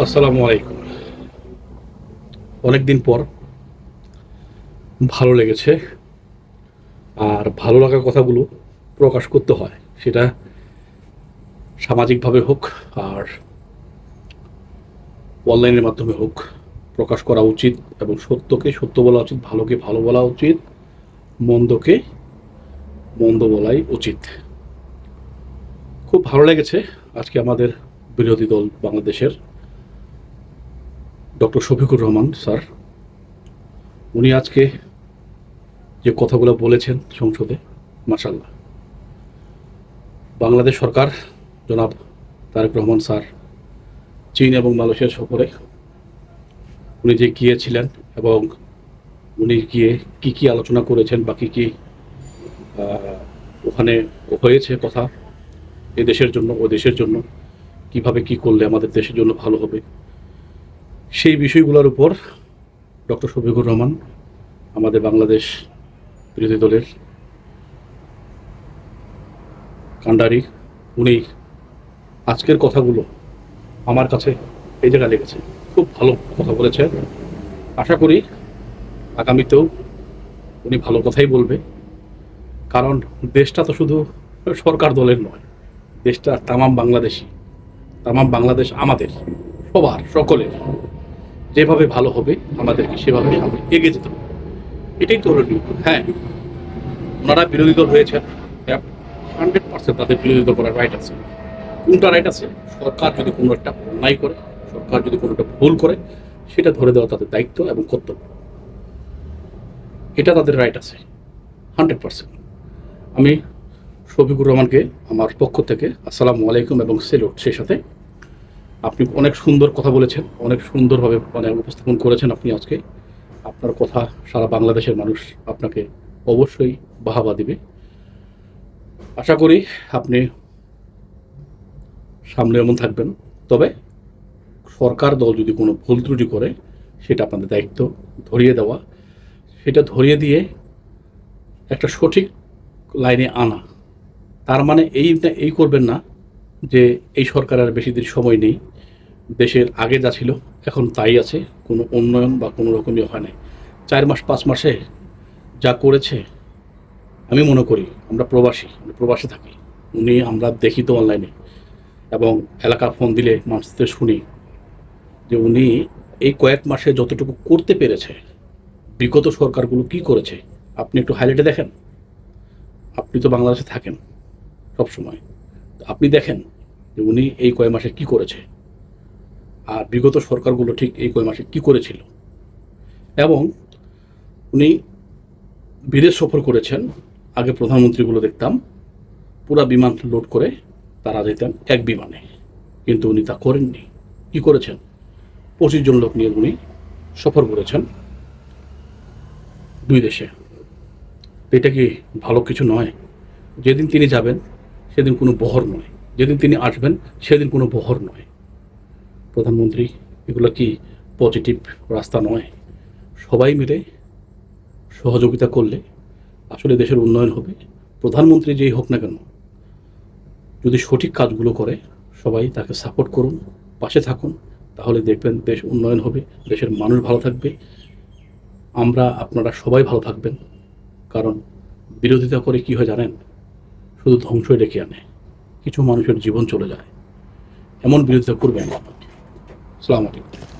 আসসালামু আলাইকুম। অনেকদিন পর ভালো লেগেছে। আর ভালো লাগার কথাগুলো প্রকাশ করতে হয়। সেটা সামাজিকভাবে হোক আর অনলাইনের মাধ্যমে হোক, প্রকাশ করা উচিত এবং সত্যকে সত্য বলা উচিত, ভালোকে ভালো বলা উচিত, মন্দকে মন্দ বলাই উচিত। খুব ভালো লেগেছে আজকে আমাদের বিরোধী দল বাংলাদেশের ডক্টর শফিকুর রহমান স্যার, উনি আজকে যে কথাগুলো বলেছেন সংসদে, মাশাআল্লাহ। বাংলাদেশ সরকার জনাব তারেক রহমান স্যার চীন এবং মালয়েশিয়া সফরে উনি যে গিয়েছিলেন এবং উনি গিয়ে কি কি আলোচনা করেছেন বা কি কি ওখানে হয়েছে কথা, এ দেশের জন্য ও দেশের জন্য কিভাবে কি করলে আমাদের দেশের জন্য ভালো হবে, সেই বিষয়গুলোর উপর ডক্টর শফিকুর রহমান, আমাদের বাংলাদেশ বিরোধী দলের কাণ্ডারি, উনি আজকের কথাগুলো আমার কাছে এই জায়গায় লেগেছে। খুব ভালো কথা বলেছেন। আশা করি আগামীতেও উনি ভালো কথাই বলবে, কারণ দেশটা তো শুধু সরকার দলের নয়, দেশটা তামাম বাংলাদেশি, তামাম বাংলাদেশ আমাদের সবার, সকলের। যেভাবে ভালো হবে আমাদেরকে সেভাবে সামনে এগিয়ে যেতে হবে, এটাই তো হলো নিয়ম। হ্যাঁ, ওনারা বিরোধী দল হয়েছেন, 100% তাদের বিরোধিতা করার রাইট আছে। কোনটা রাইট আছে? সরকার যদি কোনো একটা অন্যায় করে, সরকার যদি কোনো একটা ভুল করে, সেটা ধরে দেওয়া তাদের দায়িত্ব এবং কর্তব্য, এটা তাদের রাইট আছে 100%। আমি শফিকুর রহমানকে আমার পক্ষ থেকে আসসালামু আলাইকুম এবং সেলুট। সেই সাথে আপনি অনেক সুন্দর কথা বলেছেন, অনেক সুন্দরভাবে উপস্থাপন করেছেন আপনি আজকে। আপনার কথা সারা বাংলাদেশের মানুষ আপনাকে অবশ্যই বাহবা দিবে। আশা করি আপনি সামনে এমন থাকবেন। তবে সরকার দল যদি কোনো ভুল ত্রুটি করে, সেটা আপনাদের দায়িত্ব ধরিয়ে দেওয়া, সেটা ধরিয়ে দিয়ে একটা সঠিক লাইনে আনা। তার মানে এই করবেন না যে এই সরকার আর বেশি দিন সময় নেই, দেশের আগে যা ছিল এখন তাই আছে, কোনো উন্নয়ন বা কোনো রকমই হয় নাই। 4 মাস 5 মাসে যা করেছে, আমি মনে করি আমরা প্রবাসী থাকি, আমরা দেখি তো অনলাইনে এবং এলাকা ফোন দিলে মানুষদের শুনি যে উনি এই কয়েক মাসে যতটুকু করতে পেরেছে, বিগত সরকারগুলো কি করেছে আপনি একটু হাইলাইটে দেখেন। আপনি তো বাংলাদেশে থাকেন সবসময়, আপনি দেখেন যে উনি এই কয়েক মাসে কি করেছে আর বিগত সরকারগুলো ঠিক এই কয়েক মাসে কি করেছিল। এবং উনি বিদেশ সফর করেছেন। আগে প্রধানমন্ত্রীগুলো দেখতাম পুরা বিমান লোড করে তারা যেতেন এক বিমানে, কিন্তু উনি তা করেননি। কি করেছেন? 25 জন লোক নিয়ে উনি সফর করেছেন 2 দেশে। এটা কি ভালো কিছু নয়? যেদিন তিনি যাবেন সেদিন কোনো বহর নয়, যেদিন তিনি আসবেন সেদিন কোনো বহর নয়। প্রধানমন্ত্রী, এগুলো কি পজিটিভ রাস্তা নয়? সবাই মিলে সহযোগিতা করলে আসলে দেশের উন্নয়ন হবে। প্রধানমন্ত্রী যেই হোক না কেন, যদি সঠিক কাজগুলো করে সবাই তাকে সাপোর্ট করুন, পাশে থাকুন, তাহলে দেখবেন দেশ উন্নয়ন হবে, দেশের মানুষ ভালো থাকবে, আপনারা সবাই ভালো থাকবেন। কারণ বিরোধিতা করে কি হয় জানেন? শুধু ধ্বংসই ডেকে আনে, কিছু মানুষের জীবন চলে যায়। এমন বিরোধিতা করবেন না। আসসালামু আলাইকুম।